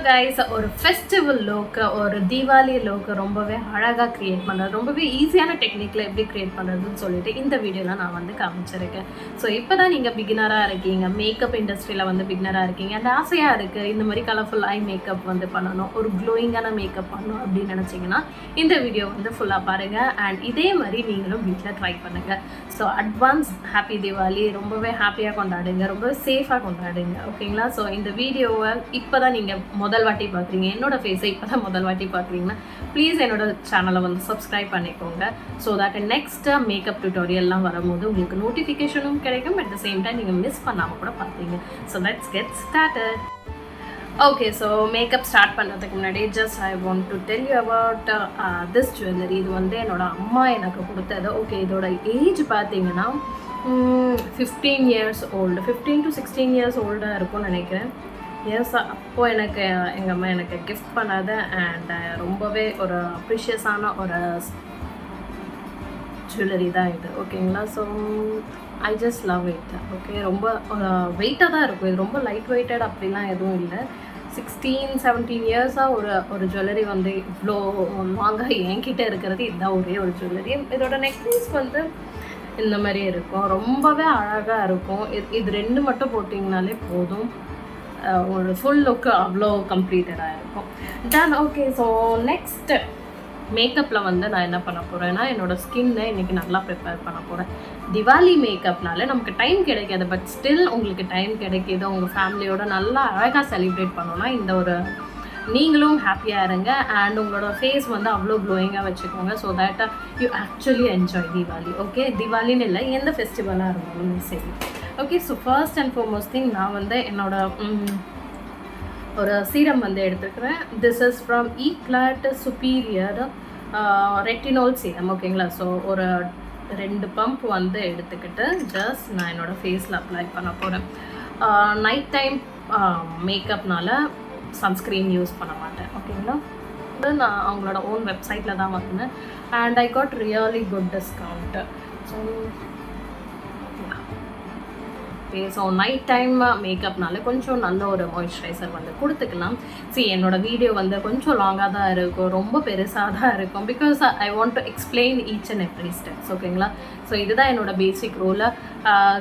guys, ஒரு festival look, ஒரு Deepavali look ரொம்பவே அழகாக க்ரியேட் பண்ணுறது, ரொம்பவே ஈஸியான டெக்னிக்கில் எப்படி க்ரியேட் பண்ணுறதுன்னு சொல்லிட்டு இந்த வீடியோவில் நான் வந்து காமிச்சிருக்கேன். ஸோ இப்போ தான் நீங்கள் பிகினராக இருக்கீங்க, மேக்கப் இண்டஸ்ட்ரியில் வந்து பிகினராக இருக்கீங்க, அந்த ஆசையாக இருக்குது இந்த மாதிரி கலர்ஃபுல் ஐ மேக்கப் வந்து பண்ணணும், ஒரு க்ளோயிங்கான மேக்கப் பண்ணணும் அப்படின்னு நினச்சிங்கன்னா இந்த வீடியோ வந்து ஃபுல்லாக பாருங்கள். அண்ட் இதே மாதிரி நீங்களும் வீட்டில் ட்ரை பண்ணுங்கள். ஸோ அட்வான்ஸ் ஹாப்பி தீபாவளி, ரொம்பவே ஹாப்பியாக கொண்டாடுங்க, ரொம்பவே சேஃபாக கொண்டாடுங்க, ஓகேங்களா? ஸோ இந்த வீடியோவை இப்போ தான் நீங்கள் முதல் வாட்டி பார்க்குறீங்க, என்னோடய ஃபேஸை இப்போ தான் முதல் வாட்டி பார்க்குறீங்கன்னா ப்ளீஸ் என்னோடய சேனலை வந்து சப்ஸ்கிரைப் பண்ணிக்கோங்க. ஸோ தட் நெக்ஸ்ட்டு மேக்கப் டியூட்டோரியல்லாம் வரும்போது உங்களுக்கு நோட்டிஃபிகேஷனும் கிடைக்கும். அட் த சேம் டைம் நீங்கள் மிஸ் பண்ணாமல் கூட பார்த்தீங்க. So let's get started. Okay, so makeup start பண்ணுறதுக்கு முன்னாடி just I want to tell you about this jewellery. இது வந்து என்னோடய அம்மா எனக்கு கொடுத்தது. ஓகே, இதோட ஏஜ் பார்த்தீங்கன்னா 15 years old, 15 to 16 years ஓல்டாக இருக்கும்னு நினைக்கிறேன். எஸ், அப்போது எனக்கு எங்கள் அம்மா எனக்கு கிஃப்ட் பண்ணாது. அண்ட் ரொம்பவே ஒரு ப்ரீஷியஸான ஒரு ஜுவல்லரி தான் இது, ஓகேங்களா? So I just love it. Okay, ரொம்ப வெயிட்டாக தான் இருக்கும், இது ரொம்ப லைட் வெயிட்டட் அப்படிலாம் எதுவும் இல்லை. 16-17 இயர்ஸாக ஒரு ஜுவல்லரி வந்து இவ்வளோ லாங்காக என்கிட்ட இருக்கிறது இதுதான் ஒரே ஒரு ஜுவல்லரி. இதோட நெக்லஸ் வந்து இந்த மாதிரி இருக்கும், ரொம்பவே அழகாக இருக்கும். இது ரெண்டு மட்டும் போட்டிங்கனாலே போதும், ஒரு ஃபுல் லுக்கு அவ்வளோ கம்ப்ளீட்டடாக இருக்கும். டன். ஓகே, ஸோ நெக்ஸ்ட்டு மேக்கப்பில் வந்து நான் என்ன பண்ண போகிறேன்னா என்னோடய ஸ்கின்னை இன்றைக்கி நல்லா ப்ரிப்பேர் பண்ண போகிறேன். திவாலி மேக்கப்னால நமக்கு டைம் கிடைக்காது, பட் ஸ்டில் உங்களுக்கு டைம் கிடைக்கிது, உங்கள் ஃபேமிலியோட நல்லா அழகாக செலிப்ரேட் பண்ணோன்னா இந்த ஒரு நீங்களும் ஹாப்பியாக இருங்க. அண்ட் உங்களோட ஃபேஸ் வந்து அவ்வளோ க்ளோயிங்காக வச்சுக்கோங்க. So that you actually enjoy Deepavali. Okay, திவாலின்னு இல்லை, எந்த ஃபெஸ்டிவலாக இருந்தாலும் சரி. Okay, so first and foremost thing நான் வந்து என்னோடய ஒரு சீரம் வந்து எடுத்துக்கிறேன். This is from Eclat superior retinol serum, ஓகேங்களா? ஸோ ஒரு 2 பம்ப் வந்து எடுத்துக்கிட்டு ஜஸ்ட் நான் என்னோடய ஃபேஸில் அப்ளை பண்ண போகிறேன். நைட் டைம் மேக்கப்னால சன்ஸ்க்ரீன் யூஸ் பண்ண மாட்டேன், ஓகேங்களா? நான் அவங்களோட ஓன் வெப்சைட்டில் தான் வாங்கினேன். And I got really good discount. So so night time மேக்கப்னால கொஞ்சம் நல்ல ஒரு மாய்ஸ்சரைசர் வந்து கொடுத்துக்கலாம். என்னோடய வீடியோ வந்து கொஞ்சம் லாங்காக தான் இருக்கும், ரொம்ப பெருசாக தான் இருக்கும், because I want to explain each and every steps, ஓகேங்களா? ஸோ இதுதான் என்னோடய பேசிக் ரூலு.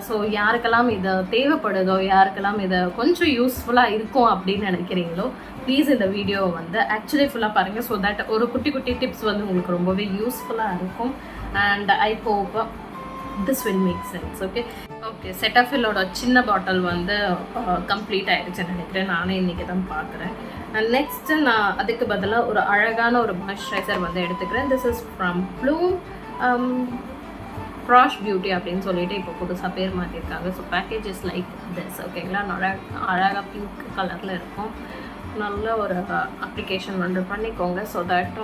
ஸோ யாருக்கெல்லாம் இது தேவைப்படுதோ, யாருக்கெல்லாம் இதை கொஞ்சம் யூஸ்ஃபுல்லாக இருக்கும் அப்படின்னு நினைக்கிறீங்களோ ப்ளீஸ் இந்த வீடியோவை வந்து ஆக்சுவலி ஃபுல்லாக பாருங்கள். ஸோ தட் ஒரு குட்டி குட்டி டிப்ஸ் வந்து உங்களுக்கு ரொம்பவே யூஸ்ஃபுல்லாக இருக்கும். And I hope this will make sense. Okay, செட்டாஃபிலோட சின்ன பாட்டில் வந்து கம்ப்ளீட் ஆகிடுச்சுன்னு நினைக்கிறேன், நானே இன்றைக்கி தான் பார்க்குறேன். அண்ட் நெக்ஸ்ட்டு நான் அதுக்கு பதிலாக ஒரு அழகான ஒரு மாய்ஸ்சரைசர் வந்து எடுத்துக்கிறேன். This is from bloom brush beauty அப்படின்னு சொல்லிட்டு இப்போ புதுசாக பேர் மாற்றிருக்காங்க. So package is like this, ஓகேங்களா? அழகாக பிங்க் கலரில் இருக்கும். நல்ல ஒரு அப்ளிகேஷன் வந்து பண்ணிக்கோங்க. So that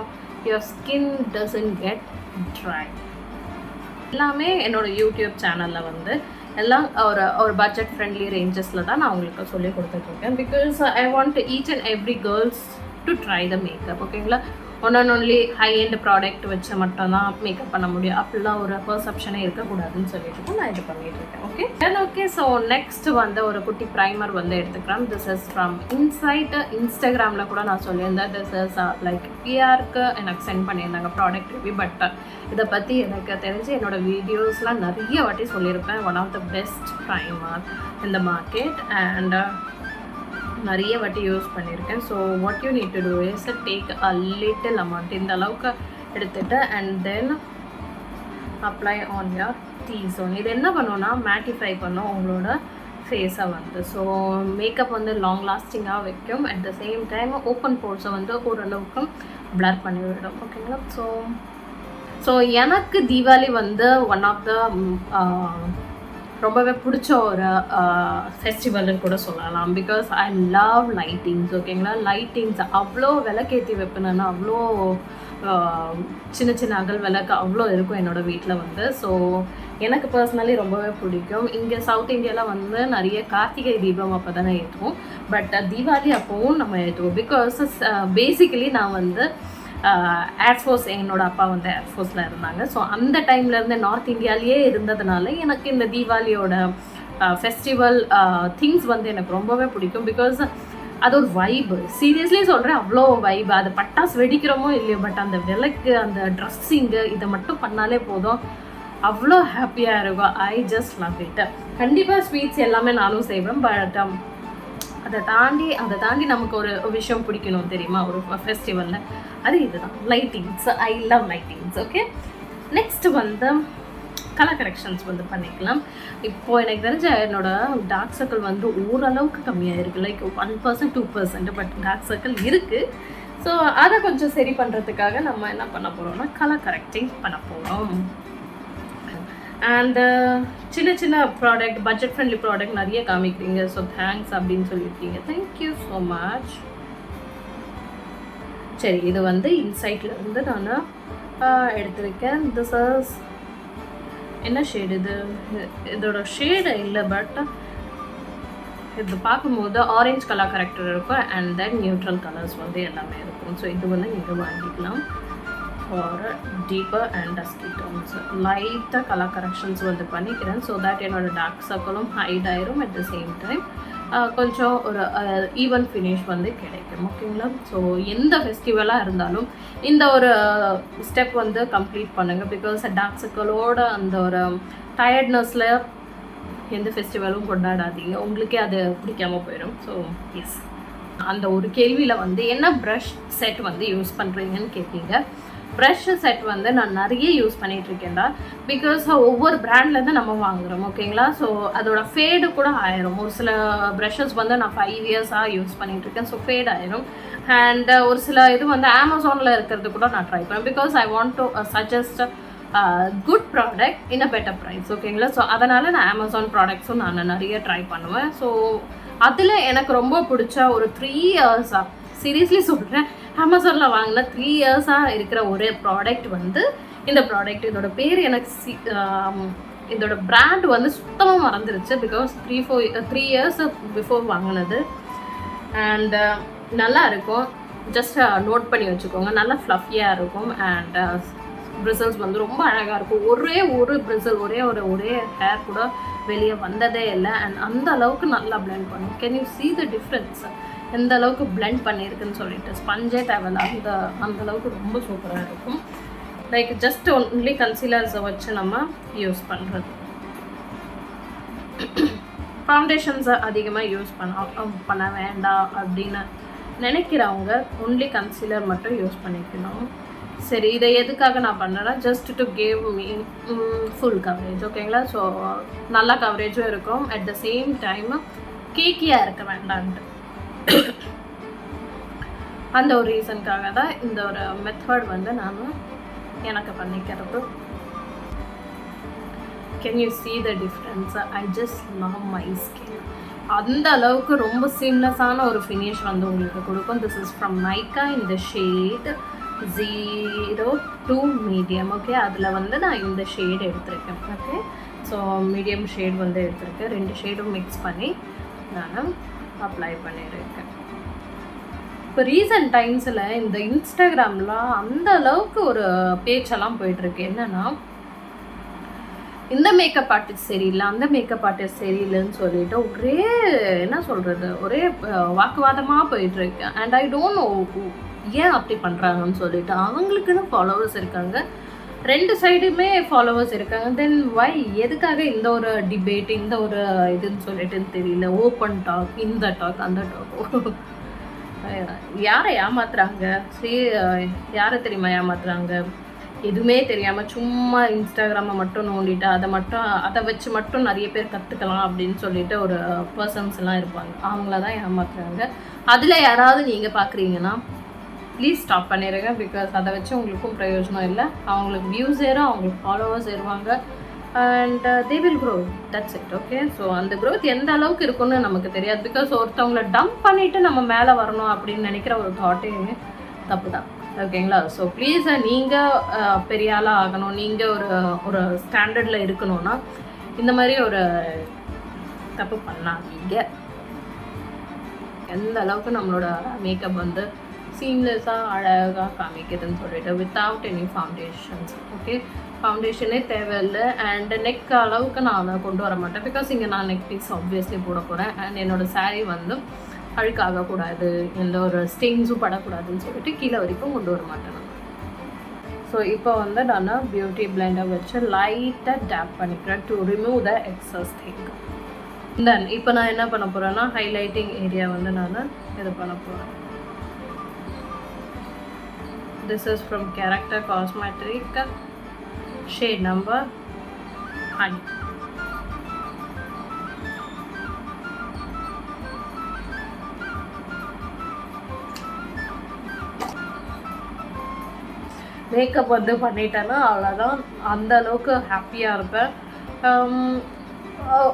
your skin doesn't get try. எல்லாமே என்னோடய யூடியூப் சேனலில் வந்து எல்லாம் ஒரு பட்ஜெட் ஃப்ரெண்ட்லி ரேஞ்சஸில் தான் நான் உங்களுக்கு சொல்லி கொடுத்துட்ருக்கேன். Because I want each and every girls to try the makeup, ஓகேங்களா? One and only high end product வச்சு மட்டும்தான் மேக்கப் பண்ண முடியும் அப்படிலாம் ஒரு பர்செப்ஷனே இருக்கக்கூடாதுன்னு சொல்லிட்டு நான் இது பண்ணிகிட்ருக்கேன். Okay, then okay, so next வந்து ஒரு குட்டி ப்ரைமர் வந்து எடுத்துக்கிறேன். This is from inside. இன்ஸ்டாகிராமில் கூட நான் சொல்லியிருந்தேன், திஸ் இஸ் லைக் பிஆருக்கு எனக்கு சென்ட் பண்ணியிருந்தாங்க ப்ராடக்ட் ரிவ்யூ. பட் இதை பற்றி எனக்கு தெரிஞ்சு என்னோடய வீடியோஸ்லாம் நிறைய வாட்டி சொல்லியிருப்பேன். One of the best primer இந்த மார்க்கெட். அண்ட் நிறைய வாட்டி யூஸ் பண்ணியிருக்கேன். So what you need to do is take a little amount, இந்த அளவுக்கு எடுத்துகிட்டு and then apply on your T zone. இது என்ன பண்ணோன்னா மேட்டிஃபை பண்ணும் உங்களோட ஃபேஸை வந்து. ஸோ மேக்கப் வந்து லாங் லாஸ்டிங்காக வைக்கும். At the same time open போர்ஸை வந்து ஓரளவுக்கு பிளர் பண்ணி விடும், ஓகேங்களா? ஸோ எனக்கு தீபாவளி வந்து ஒன் ஆஃப் த ரொம்பவே பிடிச்ச ஒரு ஃபெஸ்டிவல்னு கூட சொல்லலாம். பிகாஸ் ஐ லவ் லைட்டிங்ஸ், ஓகேங்களா? லைட்டிங்ஸ் அவ்வளோ விளக்கேற்றி வைப்பேன்னா அவ்வளோ சின்ன சின்ன அகல் விளக்கு அவ்வளோ இருக்கும் என்னோடய வீட்டில் வந்து. ஸோ எனக்கு பர்சனலி ரொம்பவே பிடிக்கும். இங்கே சவுத் இந்தியாவில் வந்து நிறைய கார்த்திகை தீபம் அப்போ தானே ஏற்றுவோம், பட் தீபாவளி அப்போவும் நம்ம ஏற்றுவோம். பிகாஸ் பேசிக்கலி நான் வந்து ஏர்ஃபோர்ஸ், என்னோடய அப்பா வந்து ஏர்ஃபோர்ஸில் இருந்தாங்க. ஸோ அந்த டைம்லேருந்து நார்த் இந்தியாவிலேயே இருந்ததுனால எனக்கு இந்த தீபாவளியோட ஃபெஸ்டிவல் திங்ஸ் வந்து எனக்கு ரொம்பவே பிடிக்கும். பிகாஸ் அது ஒரு வைப்பு, சீரியஸ்லி சொல்கிறேன், அவ்வளோ வைப்பு. அது பட்டாசு வெடிக்கிறோமோ இல்லையோ, பட் அந்த விளக்கு, அந்த ட்ரெஸ்ஸிங்கு, இதை மட்டும் பண்ணாலே போதும், அவ்வளோ ஹாப்பியாக இருக்கும். ஐ ஜஸ்ட் லவ் இட். கண்டிப்பாக ஸ்வீட்ஸ் எல்லாமே நானும் செய்வேன், பட் அதை தாண்டி நமக்கு ஒரு விஷயம் பிடிக்கணும் தெரியுமா ஒரு ஃபெஸ்டிவலில், அது இதுதான், lightings. I love lightings. Okay, next வந்து கலர் கரெக்ஷன்ஸ் வந்து பண்ணிக்கலாம். இப்போது எனக்கு தெரிஞ்ச என்னோட டார்க் சர்க்கிள் வந்து ஓரளவுக்கு கம்மியாக இருக்குது, லைக் 1% 2%, பட் டார்க் சர்க்கிள் இருக்குது. ஸோ அதை கொஞ்சம் சரி பண்ணுறதுக்காக நம்ம என்ன பண்ண போகிறோம்னா கலர் கரெக்டிங் பண்ண போகிறோம். அண்ட் சின்ன ப்ராடக்ட், பட்ஜெட் ஃப்ரெண்ட்லி ப்ராடக்ட் நிறைய காமிக்கிறீங்க, ஸோ தேங்க்ஸ் அப்படின்னு சொல்லியிருக்கீங்க. Thank you so much. சரி, இது வந்து இன்சைட்டில் இருந்து நான் எடுத்திருக்கேன். திஸ் இஸ் என்ன ஷேடு இது? இதோட ஷேடு இல்லை, பட் இது பார்க்கும்போது ஆரஞ்ச் கலர் கரெக்டர் இருக்கும், அண்ட் தென் நியூட்ரல் கலர்ஸ் வந்து எல்லாமே இருக்கும். ஸோ இது வந்து நீங்கள் வாங்கிக்கலாம் for deeper and dusky tones. லைட்டாக கலர் கரெக்ஷன்ஸ் வந்து பண்ணிக்கிறேன், ஸோ தட் என்னோட டார்க் சர்க்கிளும் ஹைட் ஆயிரும், அட் த சேம் டைம் கொஞ்சம் ஒரு ஈவன் ஃபினிஷ் வந்து கிடைக்கும். ஓகேங்களா? ஸோ எந்த ஃபெஸ்டிவலாக இருந்தாலும் இந்த ஒரு ஸ்டெப் வந்து கம்ப்ளீட் பண்ணுங்கள். பிகாஸ் டார்க் சர்க்கிளோட அந்த ஒரு டயர்ட்னஸில் எந்த ஃபெஸ்டிவலும் கொண்டாடாதீங்க, உங்களுக்கே அது பிடிக்காமல் போயிடும். ஸோ எஸ், அந்த ஒரு கேள்வியில் வந்து என்ன ப்ரஷ் செட் வந்து யூஸ் பண்ணுறீங்கன்னு கேட்பீங்க. ப்ரஷ் செட் வந்து நான் நிறைய யூஸ் பண்ணிகிட்ருக்கேன்டா, பிகாஸ் ஒவ்வொரு பிராண்ட்லேருந்து நம்ம வாங்குகிறோம். ஓகேங்களா? ஸோ அதோட ஃபேடு கூட ஆயிரும். ஒரு சில ப்ரஷஸ் வந்து நான் 5 இயர்ஸாக யூஸ் பண்ணிகிட்ருக்கேன், ஸோ ஃபேட் ஆயிரும். அண்ட் ஒரு சில இது வந்து அமேசானில் இருக்கிறது கூட நான் ட்ரை பண்ணேன், because I want to suggest good product in a better price. ஓகேங்களா? ஸோ அதனால் நான் அமேசான் ப்ராடக்ட்ஸும் நான் நிறைய ட்ரை பண்ணுவேன். ஸோ அதில் எனக்கு ரொம்ப பிடிச்ச ஒரு 3 இயர்ஸாக, சீரியஸ்லி சொல்கிறேன், அமேசானில் வாங்கின 3 இயர்ஸாக இருக்கிற ஒரே ப்ராடக்ட் வந்து இந்த ப்ராடக்ட். இதோட பேர் எனக்கு இதோட பிராண்ட் வந்து சுத்தமாக மறந்துருச்சு, பிகாஸ் 3 இயர்ஸ் பிஃபோர் வாங்கினது. அண்ட் நல்லா இருக்கும், ஜஸ்ட் நோட் பண்ணி வச்சுக்கோங்க. நல்லா ஃப்ளஃபியாக இருக்கும், அண்ட் பிரிசல்ஸ் வந்து ரொம்ப அழகாக இருக்கும். ஒரே ஒரு பிரிசல், ஒரே ஹேர் கூட வெளியே வந்ததே இல்லை, அண்ட் அந்த அளவுக்கு நல்லா பிளெண்ட் பண்ணும். Can you see the difference? எந்த அளவுக்கு பிளெண்ட் பண்ணியிருக்குன்னு சொல்லிட்டு ஸ்பஞ்சே தேவையில்ல, அந்த அளவுக்கு ரொம்ப சூப்பராக இருக்கும். லைக் ஜஸ்ட் ஒன்லி கன்சீலர்ஸை வச்சு நம்ம யூஸ் பண்ணுறது. ஃபவுண்டேஷன்ஸை அதிகமாக யூஸ் பண்ண வேண்டாம் அப்படின்னு நினைக்கிறவங்க ஒன்லி கன்சீலர் மட்டும் யூஸ் பண்ணிக்கணும். சரி, இதை எதுக்காக நான் பண்ணுறேன்னா just to give me full coverage. ஓகேங்களா? ஸோ நல்லா கவரேஜும் இருக்கும், அட் த சேம் டைம் கேக்கியாக இருக்க வேண்டான்ட்டு அந்த ஒரு ரீசனுக்காக தான் இந்த ஒரு மெத்தட் வந்து நான் எனக்கு பண்ணிக்கிறது. Can you see the difference? I just love my skin. அந்த அளவுக்கு ரொம்ப சீம்லெஸ்ஸான ஒரு ஃபினிஷ் வந்து உங்களுக்கு கொடுக்கும். திஸ் இஸ் ஃப்ரம் நைக்கா இந்த ஷேட் 02 மீடியம். ஓகே, அதில் வந்து நான் இந்த ஷேட் எடுத்திருக்கேன். ஓகே, ஸோ மீடியம் ஷேட் வந்து எடுத்திருக்கேன். 2 ஷேடும் மிக்ஸ் பண்ணி நான் அப்ளை பண்ணியிருக்கேன். இப்போ ரீசன்ட் டைம்ஸில் இந்த இன்ஸ்டாகிராமில் அந்த அளவுக்கு ஒரு பேச்செல்லாம் போயிட்டுருக்கு. என்னென்னா, இந்த மேக்கப் ஆர்டிஸ்ட் சரியில்லை, அந்த மேக்கப் ஆர்டிஸ்ட் சரியில்லைன்னு சொல்லிட்டு ஒரே என்ன சொல்கிறது, ஒரே வாக்குவாதமாக போயிட்டுருக்கு. அண்ட் ஐ டோன்ட் நோ ஏன் அப்படி பண்ணுறாங்கன்னு சொல்லிட்டு. அவங்களுக்குன்னு ஃபாலோவர்ஸ் இருக்காங்க, 2 சைடுமே ஃபாலோவர்ஸ் இருக்காங்க. தென் வை, எதுக்காக இந்த ஒரு டிபேட், இந்த ஒரு இதுன்னு சொல்லிட்டுன்னு தெரியல. ஓப்பன் டாக், இந்த டாக், அந்த டாக். யாரை ஏமாத்துறாங்க? சரி, யாரை தெரியுமா ஏமாத்துறாங்க? எதுவுமே தெரியாமல் சும்மா இன்ஸ்டாகிராமை மட்டும் நோண்டிட்டு அதை வச்சு மட்டும் நிறைய பேர் கற்றுக்கலாம் அப்படின்னு சொல்லிட்டு ஒரு பர்சன்ஸ் எல்லாம் இருப்பாங்க. அவங்கள தான் ஏமாத்துறாங்க. அதில் யாராவது நீங்கள் பார்க்குறீங்கன்னா ப்ளீஸ் ஸ்டாப் பண்ணிடுங்க. பிகாஸ் அதை வச்சு உங்களுக்கும் பிரயோஜனம் இல்லை. அவங்களுக்கு வியூஸ் ஏறும், அவங்களுக்கு ஃபாலோவர்ஸ் ஏறுவாங்க, and they will grow, that's it. Okay, so அந்த க்ரோத் எந்த அளவுக்கு இருக்குன்னு நமக்கு தெரியாது. பிகாஸ் ஒருத்தவங்களை டம்ப் பண்ணிவிட்டு நம்ம மேலே வரணும் அப்படின்னு நினைக்கிற ஒரு தாட்டே தப்பு தான். ஓகேங்களா? ஸோ ப்ளீஸ், நீங்கள் பெரிய ஆளாக ஆகணும், நீங்கள் ஒரு ஸ்டாண்டர்டில் இருக்கணும்னா இந்த மாதிரி ஒரு தப்பு பண்ணாதீங்க. எந்த அளவுக்கு நம்மளோட மேக்கப் வந்து சீம்லெஸ்ஸாக அழகாக காமிக்குதுன்னு சொல்லிட்டு வித்தவுட் எனி ஃபவுண்டேஷன்ஸ். ஓகே, ஃபவுண்டேஷனே தேவையில்லை. அண்ட் நெக் அளவுக்கு நான் அதை கொண்டு வர மாட்டேன், பிகாஸ் இங்கே நான் நெக் பீஸ் ஆப்வியஸ்லி போட போகிறேன். அண்ட் என்னோடய சாரீ வந்து அழுக்காகக்கூடாது, எந்த ஒரு ஸ்டெயின்ஸும் படக்கூடாதுன்னு சொல்லிட்டு கீழே வரைக்கும் கொண்டு வர மாட்டேன். ஸோ இப்போ வந்து நான் பியூட்டி பிளெண்டை வச்சு லைட்டாக டேப் பண்ணிக்கிறேன் to remove the excess thing. Then இப்போ நான் என்ன பண்ண போகிறேன்னா ஹைலைட்டிங் ஏரியா வந்து நான் இது பண்ண போகிறேன். This is from character cosmetic, shade number honey. Makeup வந்து பண்ணிட்டேன்னா அவ்வளோதான், அந்த அளவுக்கு ஹாப்பியாக இருப்பேன்.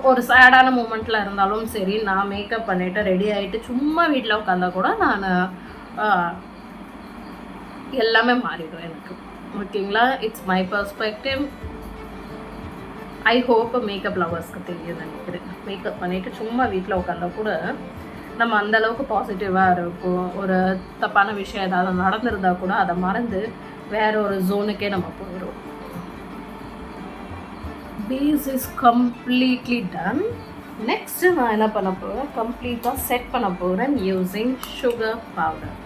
ஒரு சேடான மூமெண்ட்டில் இருந்தாலும் சரி, நான் மேக்கப் பண்ணிவிட்டு ரெடி ஆகிட்டு சும்மா வீட்டில் உட்காந்தா கூட நான் எல்லாமே மாறிடும் எனக்கு. ஓகேங்களா? It's my perspective. I hope makeup லவர்ஸ்க்கு தெரியும் நினைக்கிறேன். மேக்கப் பண்ணிவிட்டு சும்மா வீட்டில் உட்காந்தா கூட நம்ம அந்தளவுக்கு பாசிட்டிவாக இருக்கும். ஒரு தப்பான விஷயம் ஏதாவது நடந்திருந்தால் கூட அதை மறந்து வேற ஒரு ஜோனுக்கே நம்ம போயிடும். Base is completely done. Next நான் என்ன பண்ண போகிறேன், கம்ப்ளீட்டாக செட் பண்ண போகிறேன் யூஸிங் சுகர் பவுடர்.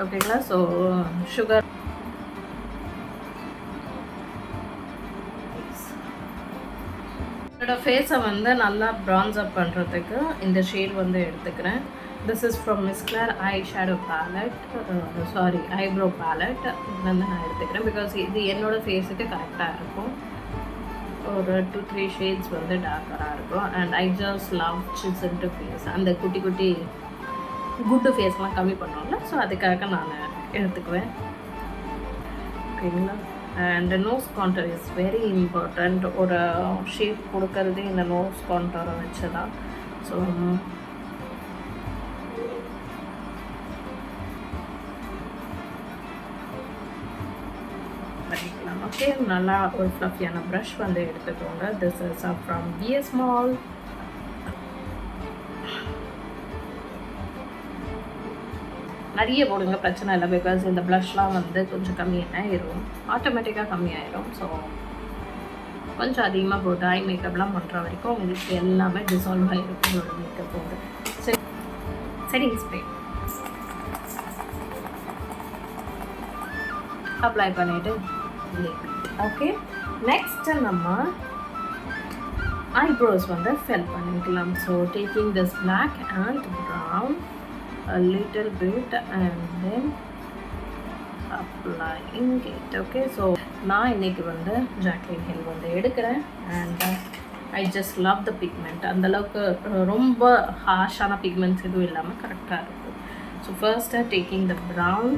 ஓகேங்களா? ஸோ சுகர் என்னோட ஃபேஸை வந்து நல்லா ப்ரான்ஸ் அப் பண்ணுறதுக்கு இந்த ஷேட் வந்து எடுத்துக்கிறேன். This is from Nykaa Eyeshadow Pallate, eyebrow palette. வந்து நான் எடுத்துக்கிறேன் பிகாஸ் இது என்னோட ஃபேஸுக்கு கரெக்டாக இருக்கும். ஒரு 2-3 ஷேட்ஸ் வந்து டார்க்கராக இருக்கும். And I just love chiselled face. அந்த குட்டி குட்டி குட்டு ஃபேஸ்லாம் கம்மி பண்ணுவோம்ல, ஸோ அதுக்காக நான் எடுத்துக்குவேன். ஓகேங்களா? And nose contour is very important. ஒரு ஷேப் கொடுக்கறதே இந்த நோஸ் கான்டரை வச்சு தான். ஸோ ஓகே, நல்லா ஒரு ஃப்ளஃபியான ப்ரஷ் வந்து எடுத்துக்கோங்க. This is from VS Mall. நிறைய போடுங்க, பிரச்சனை இல்லை. பிகாஸ் இந்த ப்ளஷ்லாம் வந்து கொஞ்சம் கம்மியாகிடும், ஆட்டோமேட்டிக்காக கம்மியாயிடும். ஸோ கொஞ்சம் அதிகமாக போட்டு ஐ மேக்கப்லாம் பண்ணுற வரைக்கும் உங்களுக்கு எல்லாமே டிசால்வ் ஆகிருக்கும் உங்களோட மேக்கப் வந்து. செட்டிங் ஸ்ப்ரே அப்ளை பண்ணிவிட்டு ஓகே. நெக்ஸ்ட் நம்ம ஐப்ரோஸ் வந்து ஃபில் பண்ணிக்கலாம். So taking this black and brown a little bit and then applying it. Okay, so நான் இன்னைக்கு வந்து ஜாக்லின் ஹில் வந்து எடுக்கிறேன். And I just love the pigment. அந்தளவுக்கு ரொம்ப ஹார்ஷான பிக்மெண்ட்ஸ் எதுவும் இல்லாமல் கரெக்டாக இருக்கும். ஸோ ஃபர்ஸ்ட்டாக taking the brown,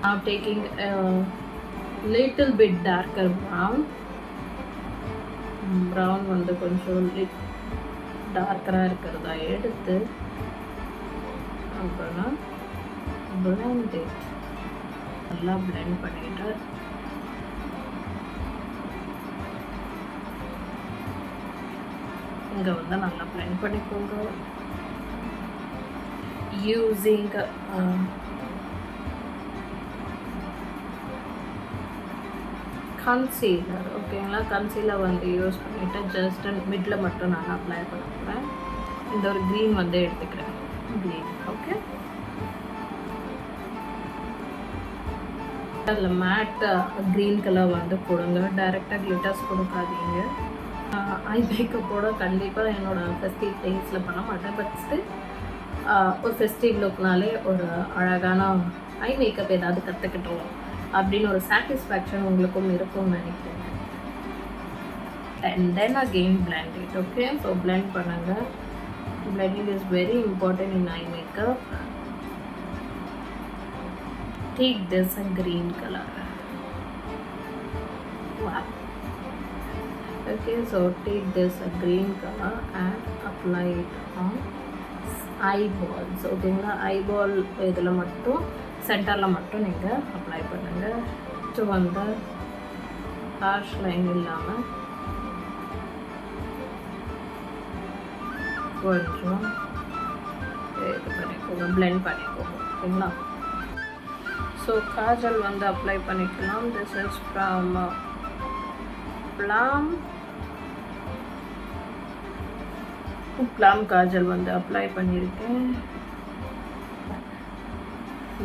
I'm taking a little bit darker brown வந்து கொஞ்சம் டார்க்கராக இருக்கிறதா எடுத்து அப்புறம் blend it. நல்லா blend பண்ணிட்டு இங்கே வந்து நல்லா blend பண்ணிக்கோங்க using கன்சீலர். ஓகேங்களா? கன்சீலர் வந்து யூஸ் பண்ணிவிட்டு ஜஸ்ட் மிடில் மட்டும் நான் அப்ளை பண்ண போகிறேன். இந்த ஒரு க்ரீன் வந்து எடுத்துக்கிறேன், க்ரீன். ஓகே, அதில் மேட் க்ரீன் கலர் வந்து கொடுங்க. டைரெக்டாக கிளிட்டர்ஸ் கொடுக்காதீங்க. ஐ மேக்கப்போட கண்டிப்பாக என்னோடய ஃபெஸ்டிவ் டேஸில் பண்ண மாட்டேன். பட் ஸ்டில் ஒரு ஃபெஸ்டிவ் லுக்னாலே ஒரு அழகான ஐ மேக்கப் ஏதாவது கற்றுக்கிட்டோம் அப்படின்னு ஒரு சாட்டிஸ்ஃபேக்ஷன் உங்களுக்கும் இருக்கும்னு நினைக்கிறேன். And then again blend it. Okay, so blend பண்ணுங்க. blending is very important in eye makeup. Take this a green color. Wow. Okay, so take this a green color and apply it on eyeballs. ஓகேங்களா? Eyeball இதில் மட்டும் சென்டரில் மட்டும் நீங்கள் apply பண்ணுங்கள். So வந்து harsh line இல்லாமல் கொஞ்சம் இது பண்ணிக்கோங்க, பிளெண்ட் பண்ணிக்கோங்க. ஓகேங்களா? ஸோ காஜல் வந்து அப்ளை பண்ணிக்கலாம். This is from plum. Plum Kajal வந்து அப்ளை பண்ணியிருக்கேன்.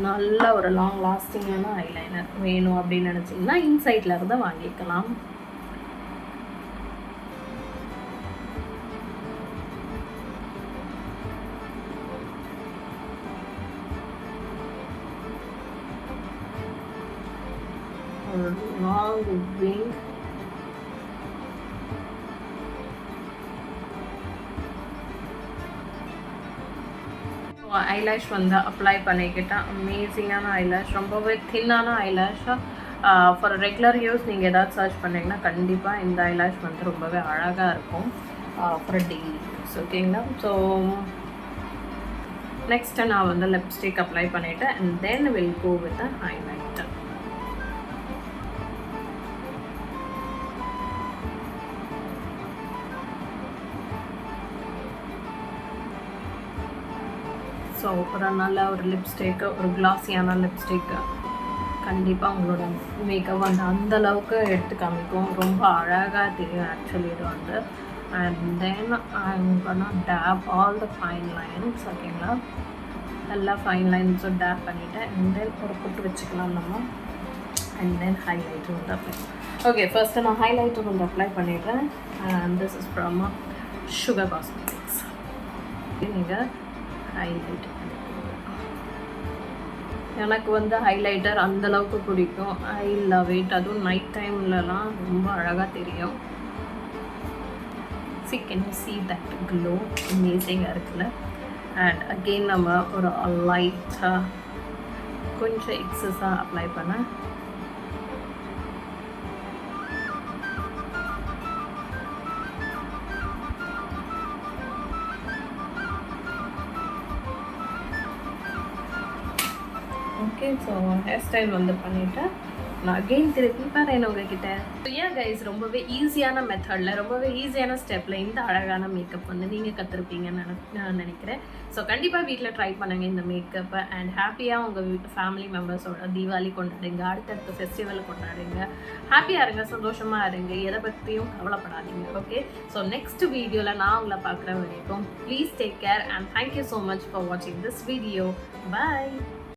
நல்ல ஒரு லாங் லாஸ்டிங்கான ஐலைனர் வேணும் அப்படின்னு நினச்சிங்கன்னா இன்சைட்ல இருந்து வாங்கிக்கலாம். long wing. ஐலாஷ் வந்து அப்ளை பண்ணிக்கிட்டேன். அமேசிங்கான ஐலாஷ், ரொம்பவே தின்னான ஐலாஷ். ஃபார் ரெகுலர் யூஸ் நீங்கள் ஏதாவது சர்ச் பண்ணிங்கன்னா கண்டிப்பாக இந்த ஐலாஷ் வந்து ரொம்பவே அழகாக இருக்கும் ஃபார் டெய்லி யூஸ். ஓகேங்களா? ஸோ நெக்ஸ்ட்டு நான் வந்து லிப்ஸ்டிக் அப்ளை பண்ணிவிட்டேன் and then will go with highlighter. So ஒரு நல்ல ஒரு லிப்ஸ்டிக்கு, ஒரு கிளாஸியான லிப்ஸ்டிக்கு கண்டிப்பாக உங்களோட மேக்கப் வந்து அந்தளவுக்கு எடுத்து காமிக்கும். ரொம்ப அழகாக தெரியும் ஆக்சுவலி இது வந்து. And then I'm gonna tap all the fine lines. ஓகேங்களா? எல்லா ஃபைன் லைன்ஸும் டேப் பண்ணிவிட்டேன். அண்ட் தென் ஒரு பொட்டு வச்சுக்கலாம் நம்ம. அண்ட் தென் ஹைலைட்டர் வந்து அப்ளை. ஓகே, ஃபர்ஸ்ட்டு நான் ஹைலைட்டர் வந்து அப்ளை பண்ணிடுறேன். And this is from Sugar Cosmetics. நீங்கள் ஹைலைட் எனக்கு வந்து ஹைலைட்டர் அந்தளவுக்கு பிடிக்கும். I love it. அதுவும் நைட் டைம்லலாம் ரொம்ப அழகாக தெரியும். Can you see that glow? அமேசிங்காக இருக்குல்ல? அண்ட் அகெயின் நம்ம ஒரு லைட்டாக கொஞ்சம் எக்ஸஸாக அப்ளை பண்ணேன். ஓகே, ஸோ ஹேர் ஸ்டைல் வந்து பண்ணிவிட்டேன். நான் அகெயின் திருப்பி பாருங்க உங்ககிட்ட. ஸோ ஏன் கைஸ், ரொம்பவே ஈஸியான மெத்தடில், ரொம்பவே ஈஸியான ஸ்டெப்பில் இந்த அழகான மேக்கப் வந்து நீங்கள் கற்றுருப்பீங்கன்னு நான் நினைக்கிறேன். ஸோ கண்டிப்பாக வீட்டில் ட்ரை பண்ணுங்கள் இந்த மேக்கப்பை. அண்ட் ஹாப்பியாக உங்கள் ஃபேமிலி மெம்பர்ஸோட தீபாவளி கொண்டாடுங்க, அடுத்தடுத்த ஃபெஸ்டிவல் கொண்டாடுங்க. ஹாப்பியாக இருங்க, சந்தோஷமாக இருங்க, எதை பற்றியும் கவலைப்படாதீங்க. ஓகே, ஸோ நெக்ஸ்ட் வீடியோவில் நான் உங்களை பார்க்குற வரைக்கும் please take care and thank you so much for வாட்சிங் திஸ் வீடியோ. பாய்.